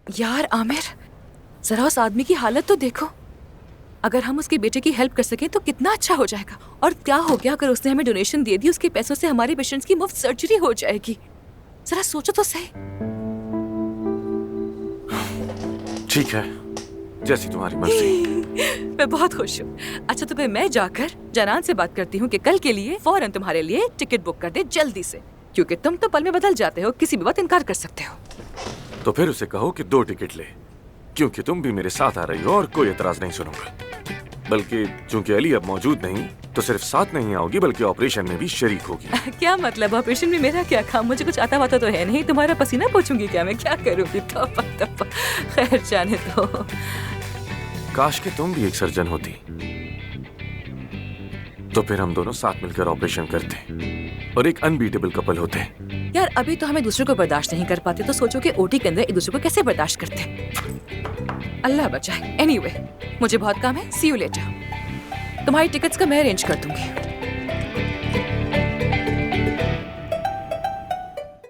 यार आमिर, जरा उस आदमी की हालत तो देखो। अगर हम उसके बेटे की हेल्प कर सकें तो कितना अच्छा हो जाएगा। और क्या हो गया अगर उसने हमें डोनेशन दे दी, उसके पैसों से हमारे पेशेंट्स की मुफ्त सर्जरी हो जाएगी। जरा सोचो तो सही। ठीक है, जैसी तुम्हारी मर्जी। मैं बहुत खुश हूँ। अच्छा, तो फिर मैं जाकर जनान से बात करती हूँ कि कल के लिए फौरन तुम्हारे लिए टिकट बुक कर दे, जल्दी से, क्योंकि तुम तो पल में बदल जाते हो, किसी भी बात इनकार कर सकते हो। तो फिर उसे कहो कि 2 टिकट ले, क्योंकि तुम भी मेरे साथ आ रही हो और कोई एतराज नहीं सुनूंगा। बल्कि चूंकि अली अब मौजूद नहीं, तो सिर्फ साथ नहीं आओगी बल्कि ऑपरेशन में भी शरीक होगी। क्या मतलब? ऑपरेशन में मेरा क्या काम? मुझे कुछ आता वाता तो है नहीं। तुम्हारा पसीना पोछूंगी क्या मैं? क्या करूंगी? तौबा तौबा। खैर जाने दो। काश कि तुम भी एक सर्जन होती, तो फिर हम दोनों साथ मिलकर ऑपरेशन करते और एक अनबीटेबल कपल होते। यार अभी तो हमें दूसरे को बर्दाश्त नहीं कर पाते, तो सोचो कि ओटी के अंदर एक दूसरे को कैसे बर्दाश्त करते। अल्लाह बचाए। एनीवे, मुझे बहुत काम है। सी यू लेटर। तुम्हारी टिकट्स का मैं अरेंज कर दूंगी।